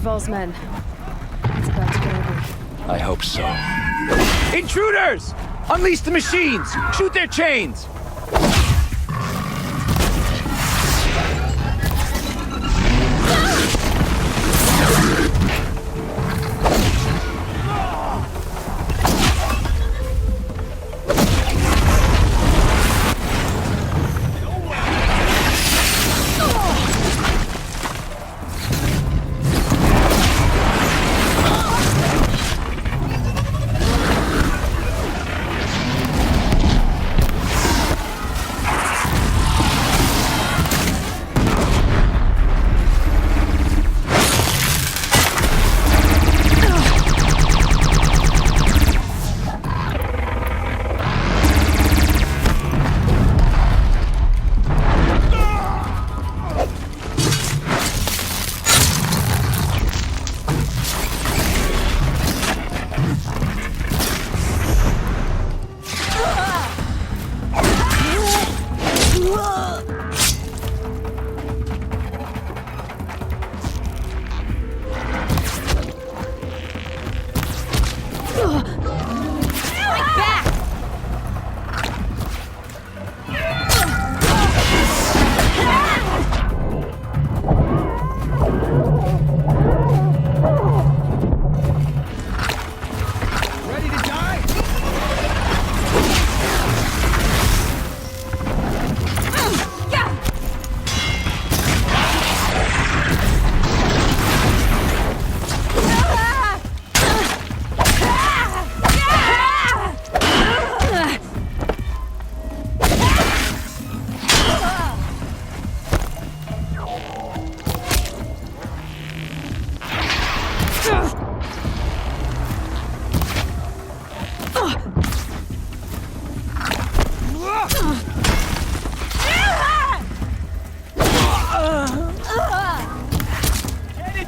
Dervahl's men. It's about to get ugly. I hope so. Intruders! Unleash the machines! Shoot their chains!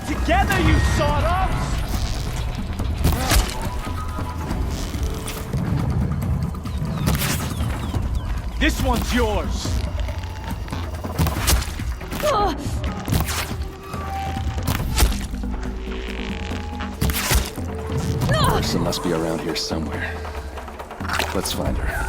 Together, you sawed-offs! This one's yours! She must be around here somewhere. Let's find her.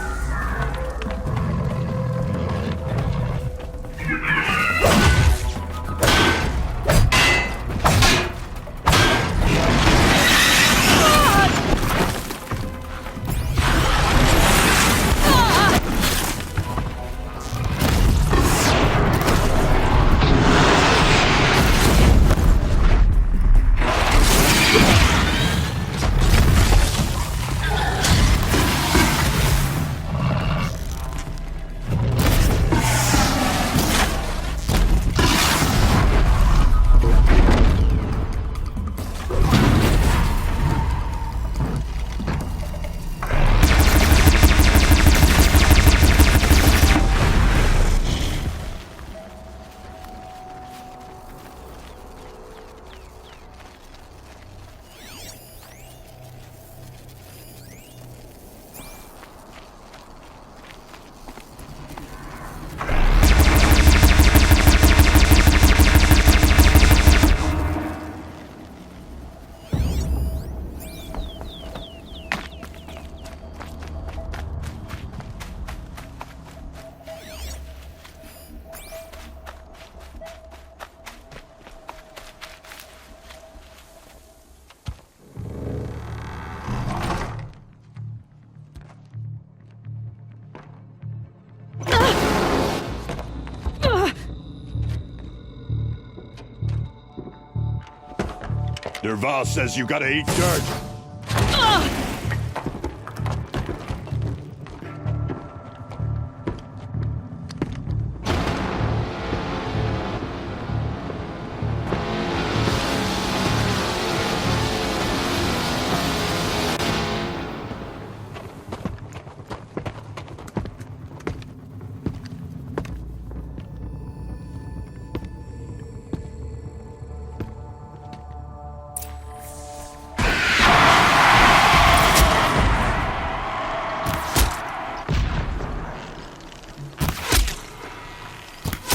Dervahl says you gotta eat dirt.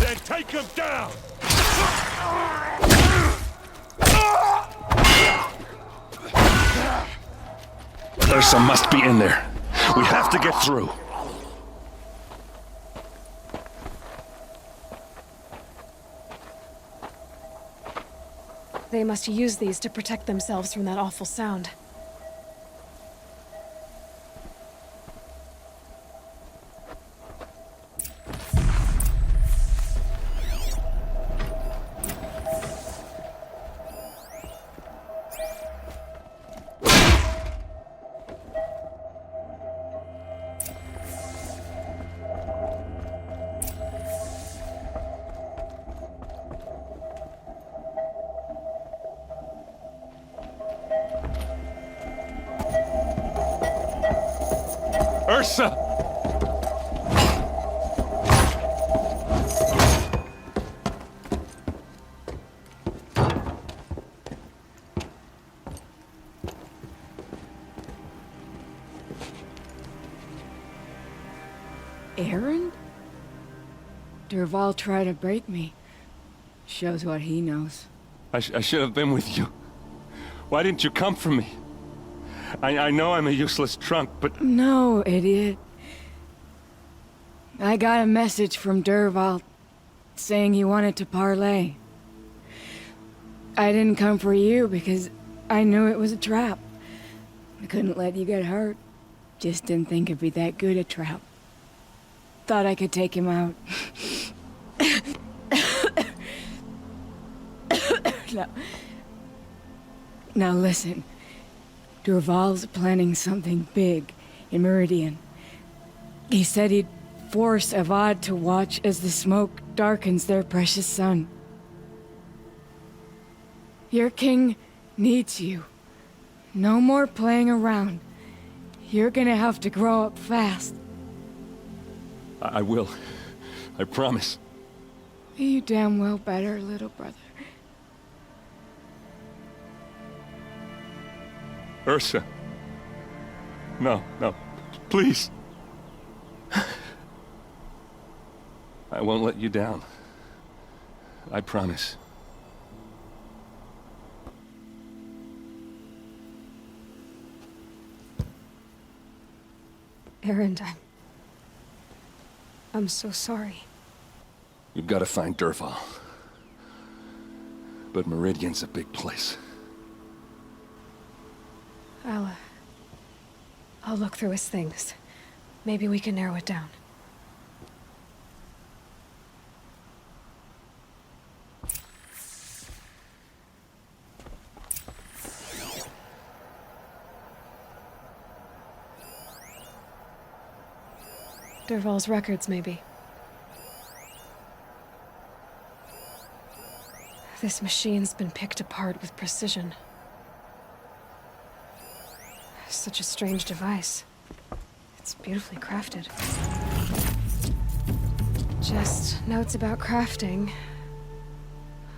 Then take him down! Ursa must be in there. We have to get through. They must use these to protect themselves from that awful sound. Ursa! Aaron? Durval tried to break me. Shows what he knows. I should have been with you. Why didn't you come for me? I know I'm a useless trunk, but... No, idiot. I got a message from Durval saying he wanted to parlay. I didn't come for you because I knew it was a trap. I couldn't let you get hurt. Just didn't think it'd be that good a trap. Thought I could take him out. Now listen. Durval's planning something big in Meridian. He said he'd force Avad to watch as the smoke darkens their precious sun. Your king needs you. No more playing around. You're gonna have to grow up fast. I will. I promise. You damn well better, little brother. Ursa. No, please. I won't let you down. I promise. Aaron, I'm so sorry. You've got to find Durval. But Meridian's a big place. I'll look through his things. Maybe we can narrow it down. Durval's records, maybe. This machine's been picked apart with precision. Such a strange device. It's beautifully crafted. Just notes about crafting.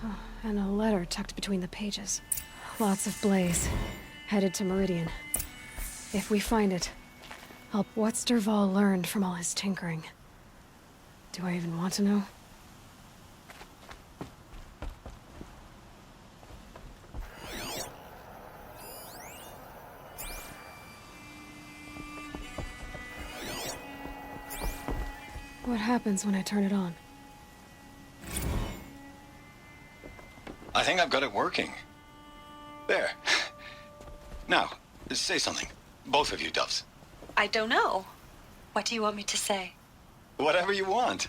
Oh, and a letter tucked between the pages. Lots of blaze. Headed to Meridian. If we find it, what's Durval learned from all his tinkering? Do I even want to know? What happens when I turn it on? I think I've got it working. There. Now, say something. Both of you, Doves. I don't know. What do you want me to say? Whatever you want.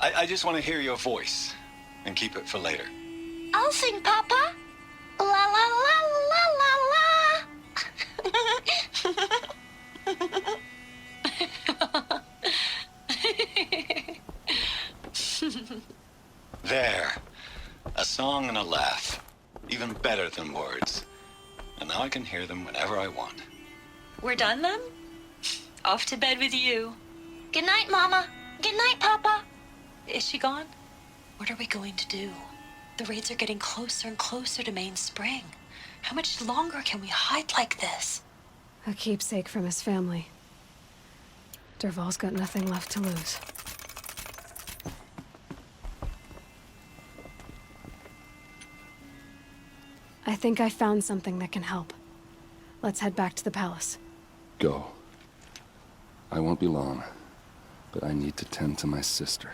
I just want to hear your voice. And keep it for later. I'll sing, Papa. La la la la la la. There. A song and a laugh. Even better than words. And now I can hear them whenever I want. We're done then? Off to bed with you. Good night, Mama. Good night, Papa. Is she gone? What are we going to do? The raids are getting closer and closer to Main Spring. How much longer can we hide like this? A keepsake from his family. Durval's got nothing left to lose. I think I found something that can help. Let's head back to the palace. Go. I won't be long, but I need to tend to my sister.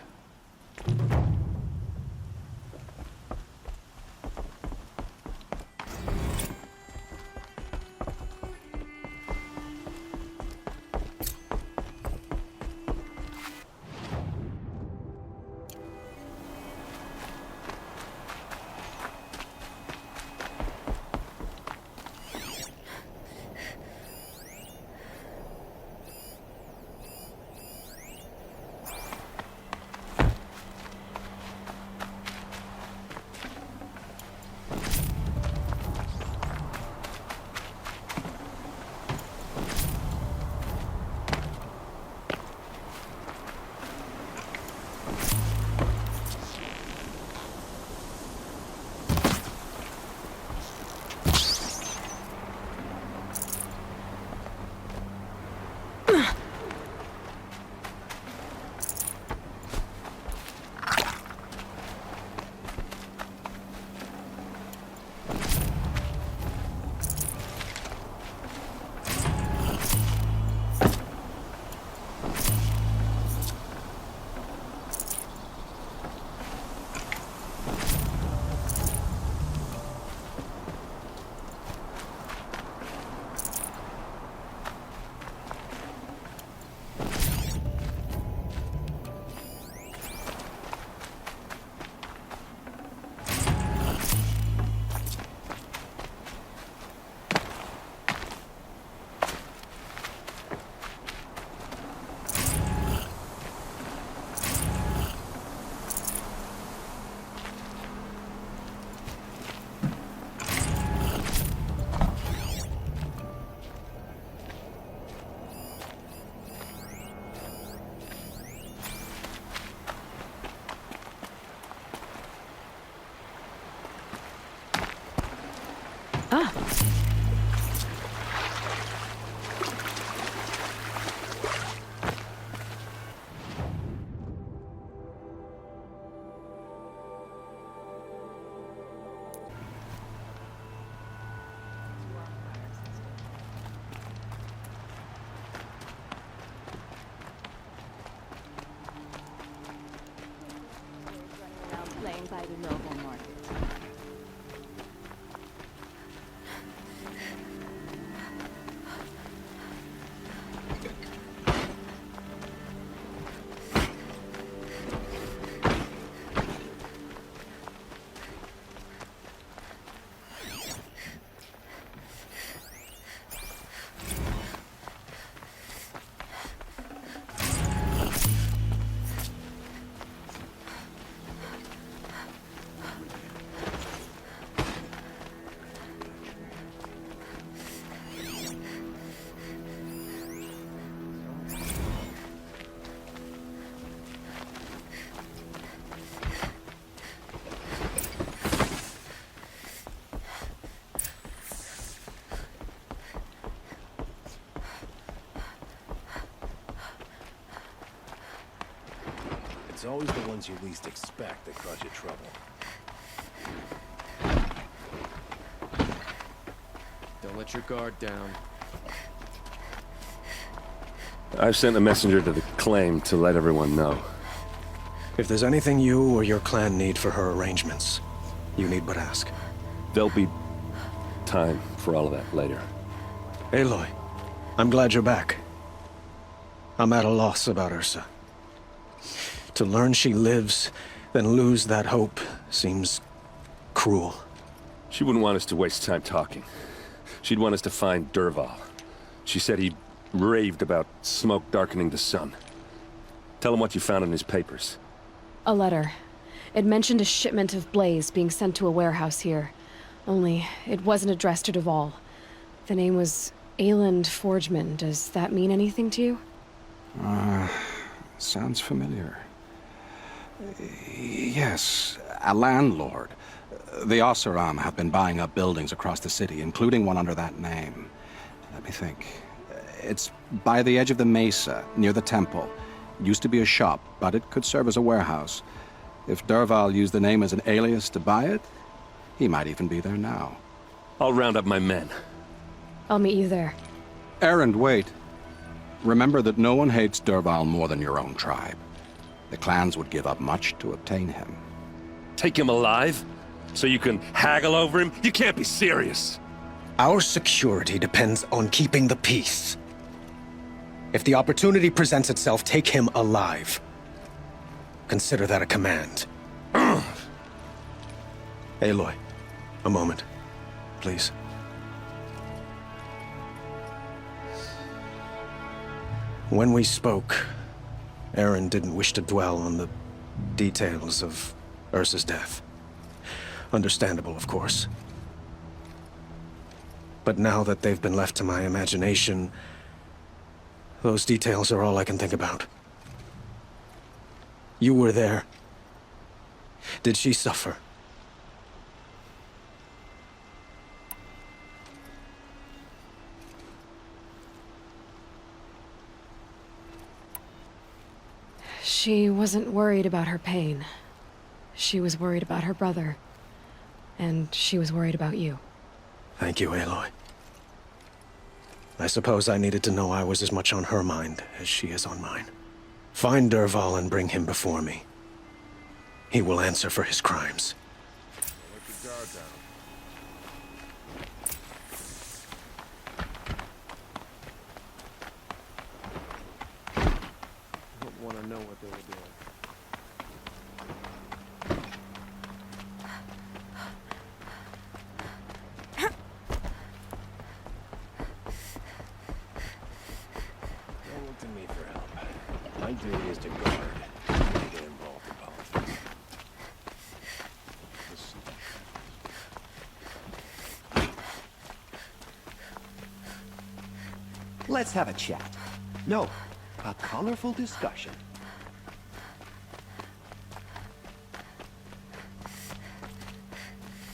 Playing by the local market. It's always the ones you least expect that cause you trouble. Don't let your guard down. I've sent a messenger to the claim to let everyone know. If there's anything you or your clan need for her arrangements, you need but ask. There'll be time for all of that later. Aloy, I'm glad you're back. I'm at a loss about Ursa. To learn she lives, then lose that hope seems cruel. She wouldn't want us to waste time talking. She'd want us to find Dervahl. She said he raved about smoke darkening the sun. Tell him what you found in his papers. A letter. It mentioned a shipment of blaze being sent to a warehouse here. Only, it wasn't addressed to Dervahl. The name was Ayland Forgeman. Does that mean anything to you? Sounds familiar. Yes, a landlord. The Oseram have been buying up buildings across the city, including one under that name. Let me think. It's by the edge of the mesa, near the temple. Used to be a shop, but it could serve as a warehouse. If Dervahl used the name as an alias to buy it, he might even be there now. I'll round up my men. I'll meet you there. Errand, wait. Remember that no one hates Dervahl more than your own tribe. The clans would give up much to obtain him. Take him alive? So you can haggle over him? You can't be serious. Our security depends on keeping the peace. If the opportunity presents itself, take him alive. Consider that a command. Aloy, a moment, please. When we spoke, Aaron didn't wish to dwell on the details of Ursa's death. Understandable, of course. But now that they've been left to my imagination, those details are all I can think about. You were there. Did she suffer? She wasn't worried about her pain. She was worried about her brother. And she was worried about you. Thank you, Aloy. I suppose I needed to know I was as much on her mind as she is on mine. Find Dervahl and bring him before me. He will answer for his crimes. Want to know what they were doing. Don't look to me for help. My duty is to guard. Not to get involved in politics. Let's have a chat. No, a colorful discussion.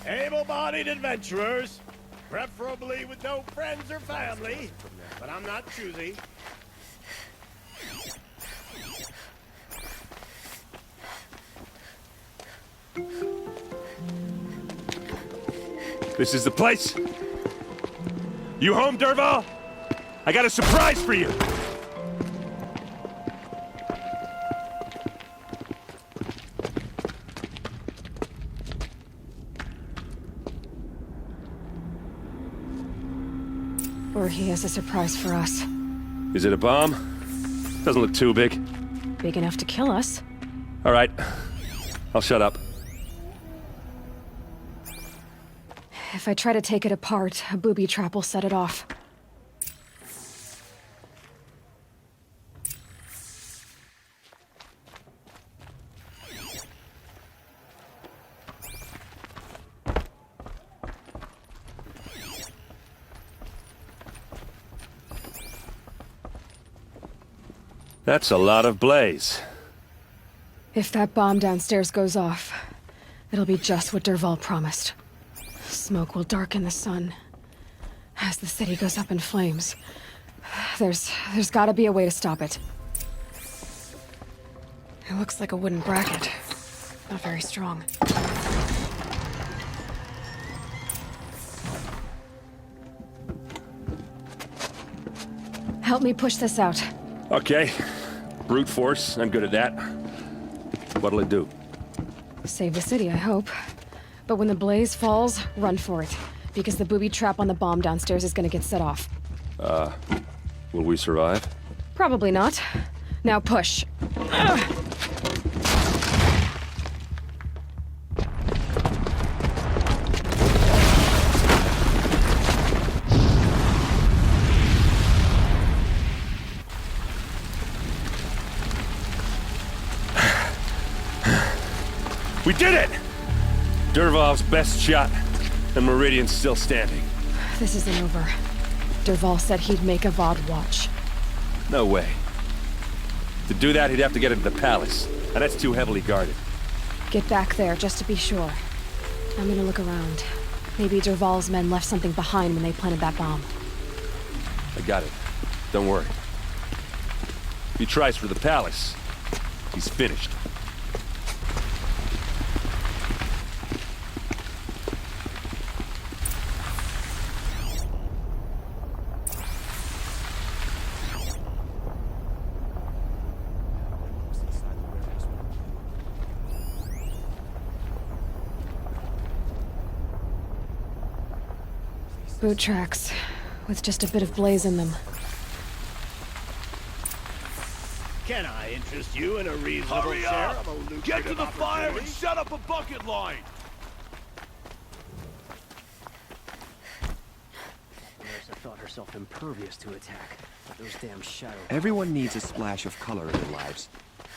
Able-bodied adventurers, preferably with no friends or family, but I'm not choosy. This is the place? You home, Dervahl? I got a surprise for you! Or he has a surprise for us. Is it a bomb? Doesn't look too big. Big enough to kill us. All right. I'll shut up. If I try to take it apart, a booby trap will set it off. That's a lot of blaze. If that bomb downstairs goes off, it'll be just what Dervahl promised. Smoke will darken the sun. As the city goes up in flames, there's gotta be a way to stop it. It looks like a wooden bracket. Not very strong. Help me push this out. Okay. Brute force, I'm good at that. What'll it do? Save the city, I hope. But when the blaze falls, run for it. Because the booby trap on the bomb downstairs is gonna get set off. Will we survive? Probably not. Now push. We did it! Dervahl's best shot, and Meridian's still standing. This isn't over. Dervahl said he'd make a VOD watch. No way. To do that, he'd have to get into the palace, and that's too heavily guarded. Get back there, just to be sure. I'm gonna look around. Maybe Dervahl's men left something behind when they planted that bomb. I got it. Don't worry. If he tries for the palace, he's finished. Boot tracks, with just a bit of blaze in them. Can I interest you in a reasonable Hurry share up! of a lucrative Get to the fire and opportunity? set up a bucket line! Marissa thought herself impervious to attack, but those damn shadows... Everyone needs a splash of color in their lives.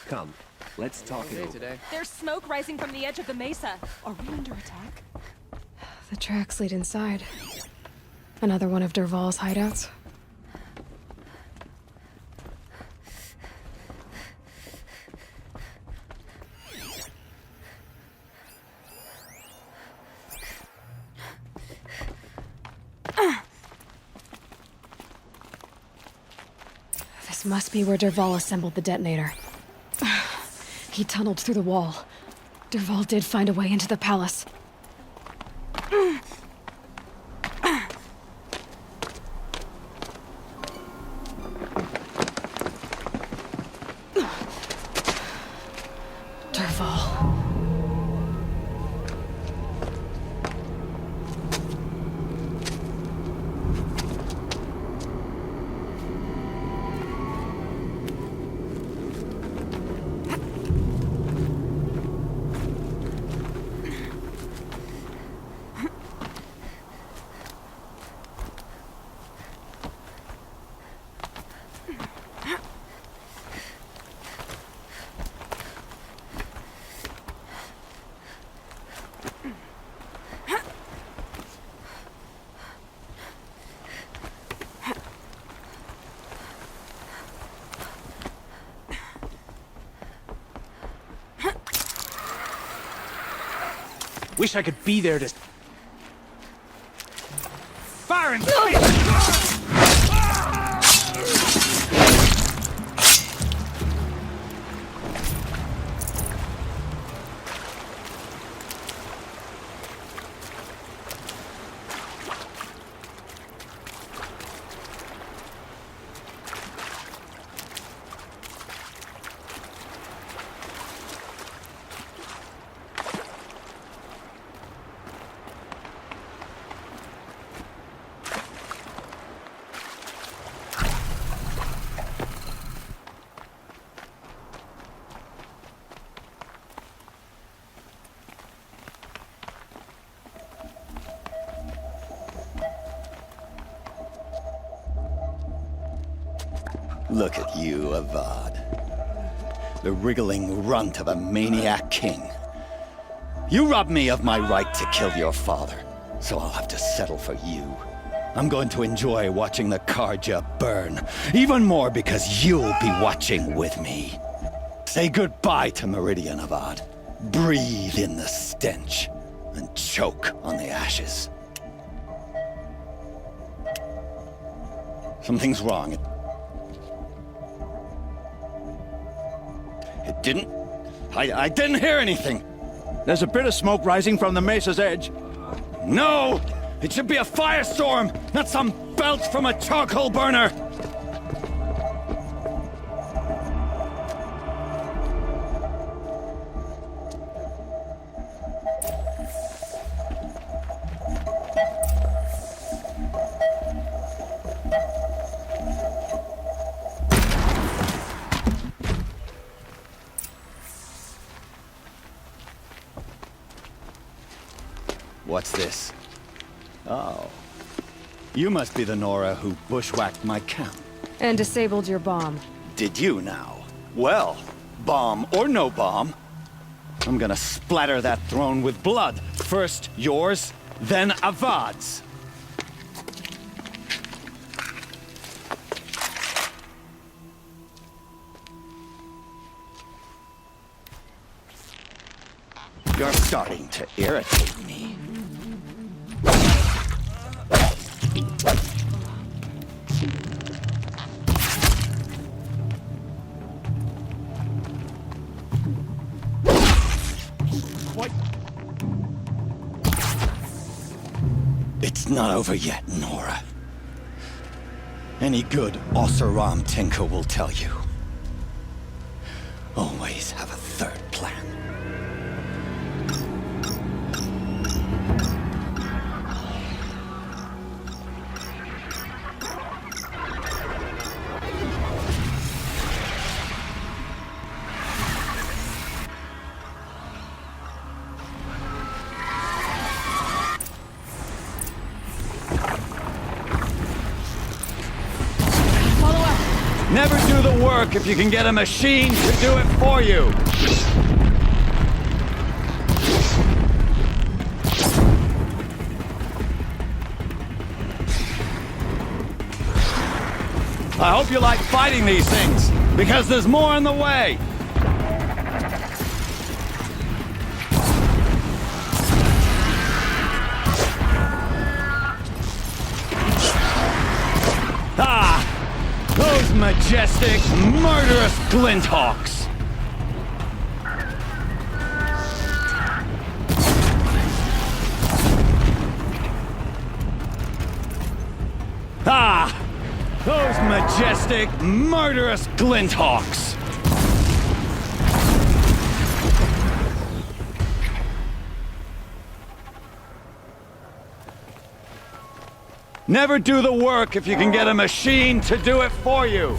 Come, let's talk it over. Today. There's smoke rising from the edge of the mesa. Are we under attack? The tracks lead inside. Another one of Dervahl's hideouts. This must be where Dervahl assembled the detonator. He tunneled through the wall. Dervahl did find a way into the palace. Dervahl. Wish I could be there to... Fire and... Look at you, Avad. The wriggling runt of a maniac king. You robbed me of my right to kill your father, so I'll have to settle for you. I'm going to enjoy watching the Karja burn, even more because you'll be watching with me. Say goodbye to Meridian, Avad. Breathe in the stench, and choke on the ashes. Something's wrong. It didn't... I didn't hear anything. There's a bit of smoke rising from the mesa's edge. No! It should be a firestorm, not some belch from a charcoal burner! What's this? Oh. You must be the Nora who bushwhacked my camp. And disabled your bomb. Did you now? Well, bomb or no bomb, I'm gonna splatter that throne with blood. First yours, then Avad's. You're starting to irritate me. What? It's not over yet, Nora. Any good Oseram tinker will tell you. Always have a third plan. Never do the work if you can get a machine to do it for you. I hope you like fighting these things, because there's more in the way. Ah! Those majestic, murderous glinthawks! Ah! Those majestic, murderous glinthawks! Never do the work if you can get a machine to do it for you!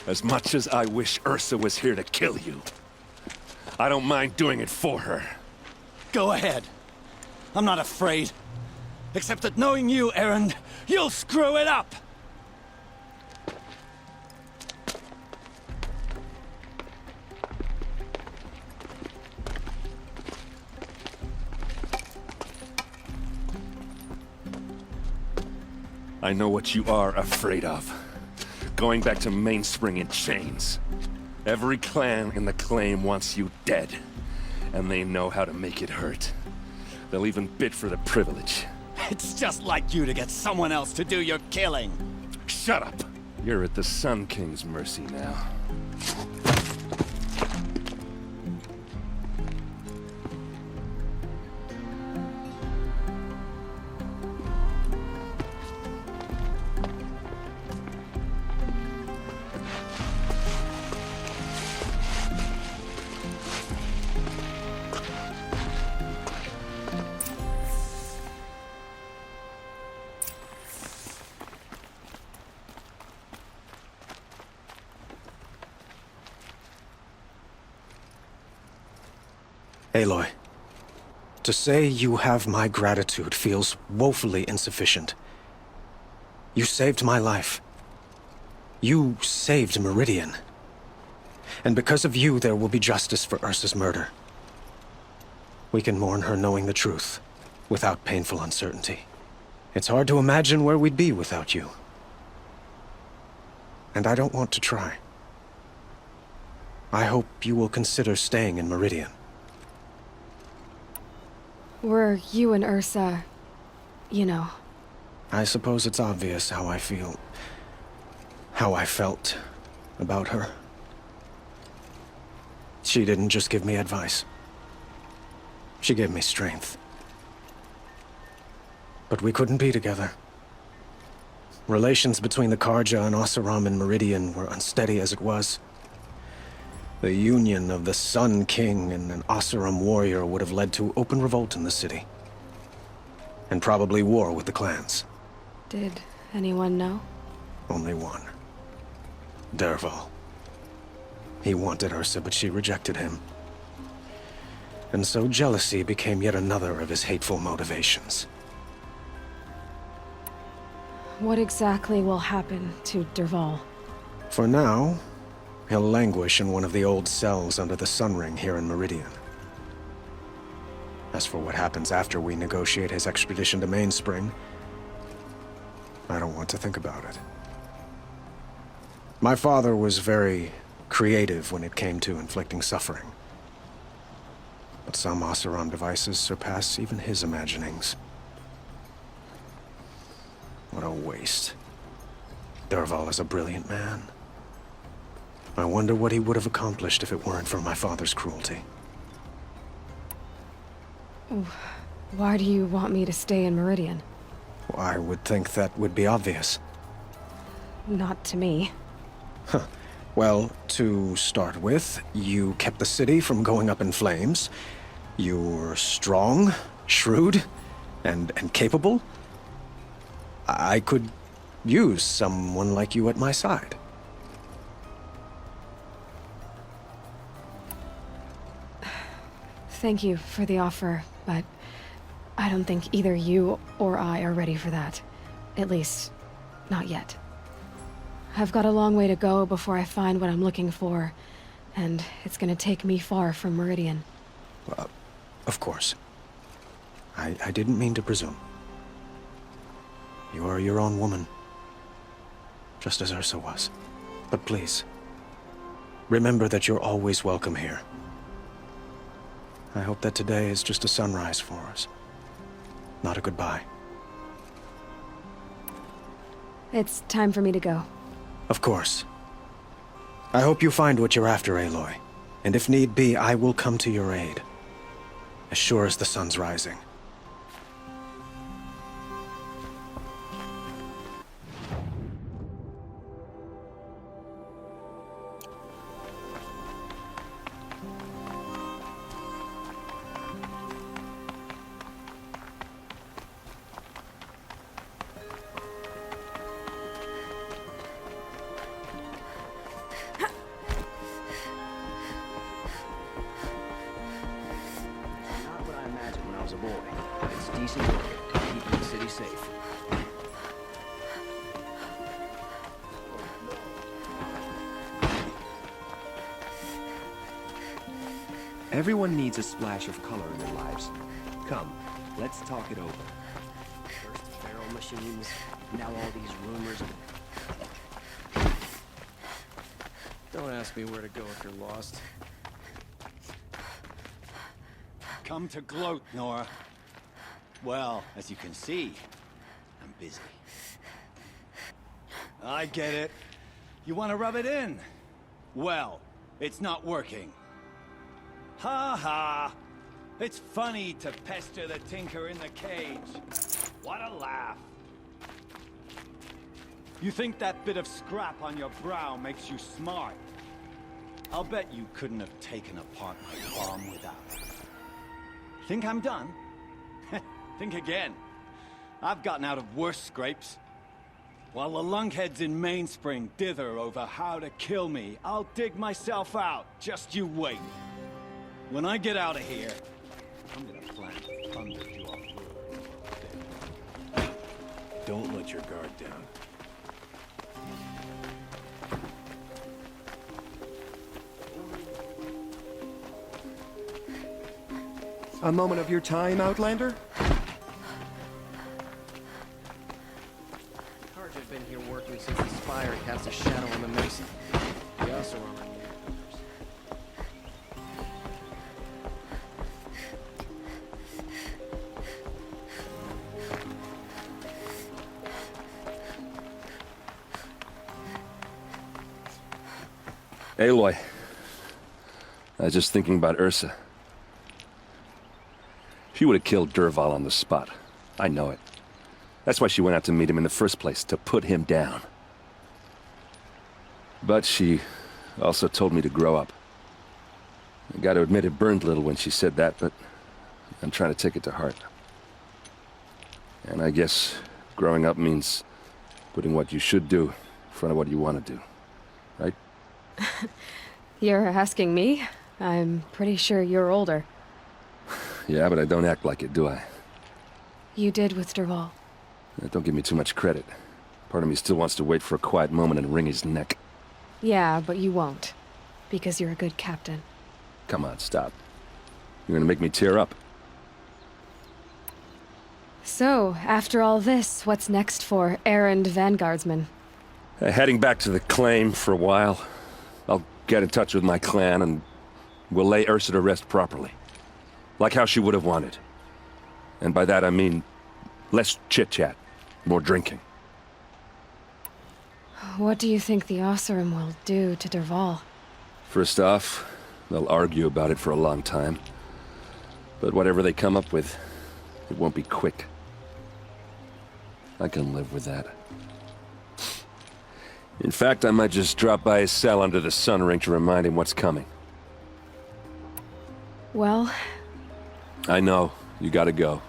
As much as I wish Ursa was here to kill you, I don't mind doing it for her. Go ahead. I'm not afraid. Except that knowing you, Aaron, you'll screw it up! I know what you are afraid of. Going back to Mainspring in chains. Every clan in the claim wants you dead. And they know how to make it hurt. They'll even bid for the privilege. It's just like you to get someone else to do your killing. Shut up! You're at the Sun King's mercy now. Aloy, to say you have my gratitude feels woefully insufficient. You saved my life. You saved Meridian. And because of you, there will be justice for Ursa's murder. We can mourn her knowing the truth, without painful uncertainty. It's hard to imagine where we'd be without you. And I don't want to try. I hope you will consider staying in Meridian. Were you and Ursa, you know? I suppose it's obvious how I feel. How I felt about her. She didn't just give me advice. She gave me strength. But we couldn't be together. Relations between the Karja and Oseram and Meridian were unsteady as it was. The union of the Sun King and an Oseram warrior would have led to open revolt in the city. and probably war with the clans. Did anyone know? Only one. Dervahl. He wanted Ursa, but she rejected him. And so jealousy became yet another of his hateful motivations. What exactly will happen to Dervahl? For now, he'll languish in one of the old cells under the Sun Ring here in Meridian. As for what happens after we negotiate his extradition to Mainspring, I don't want to think about it. My father was very creative when it came to inflicting suffering. But some Oseram devices surpass even his imaginings. What a waste. Dervahl is a brilliant man. I wonder what he would have accomplished if it weren't for my father's cruelty. Why do you want me to stay in Meridian? Well, I would think that would be obvious. Not to me. Huh. Well, to start with, you kept the city from going up in flames. You're strong, shrewd, and capable. I could use someone like you at my side. Thank you for the offer, but I don't think either you or I are ready for that. At least, not yet. I've got a long way to go before I find what I'm looking for, and it's gonna take me far from Meridian. Well, of course. I didn't mean to presume. You are your own woman, just as Ursa was. But please, remember that you're always welcome here. I hope that today is just a sunrise for us, not a goodbye. It's time for me to go. Of course. I hope you find what you're after, Aloy. And if need be, I will come to your aid. As sure as the sun's rising. was a boy. It's decent work, keeping the city safe. Everyone needs a splash of color in their lives. Come, let's talk it over. First the feral machines, now all these rumors. Don't ask me where to go if you're lost. Come to gloat, Nora. Well, as you can see, I'm busy. I get it. You want to rub it in? Well, it's not working. Ha ha! It's funny to pester the tinker in the cage. What a laugh. You think that bit of scrap on your brow makes you smart? I'll bet you couldn't have taken apart my bomb without it. Think I'm done? Think again. I've gotten out of worse scrapes. While the lunkheads in Mainspring dither over how to kill me, I'll dig myself out. Just you wait. When I get out of here, I'm gonna plant thunder you off road. Don't let your guard down. A moment of your time, Outlander? Carja had been here working since the Spire cast a shadow on the Mesa. The also are my numbers. Aloy. I was just thinking about Ursa. She would have killed Dervahl on the spot. I know it. That's why she went out to meet him in the first place, to put him down. But she also told me to grow up. I gotta admit it burned a little when she said that, but I'm trying to take it to heart. And I guess growing up means putting what you should do in front of what you want to do. Right? You're asking me? I'm pretty sure you're older. Yeah, but I don't act like it, do I? You did with Derval. Don't give me too much credit. Part of me still wants to wait for a quiet moment and wring his neck. Yeah, but you won't. Because you're a good captain. Come on, stop. You're gonna make me tear up. So, after all this, what's next for errand vanguardsman? Heading back to the claim for a while. I'll get in touch with my clan and we'll lay Ursa to rest properly. Like how she would have wanted. And by that I mean less chit-chat, more drinking. What do you think the Osseram will do to Derval? First off, they'll argue about it for a long time. But whatever they come up with, it won't be quick. I can live with that. In fact, I might just drop by his cell under the sun ring to remind him what's coming. Well... I know, you gotta go.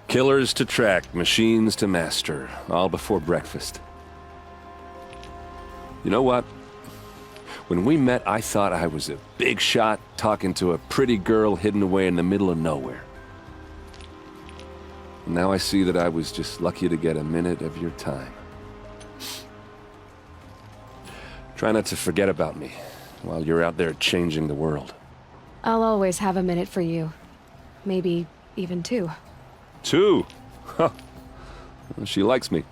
Killers to track, machines to master, all before breakfast. You know what? When we met, I thought I was a big shot talking to a pretty girl hidden away in the middle of nowhere. And now I see that I was just lucky to get a minute of your time. Try not to forget about me while you're out there changing the world. I'll always have a minute for you. Maybe even two. Two? Huh. She likes me.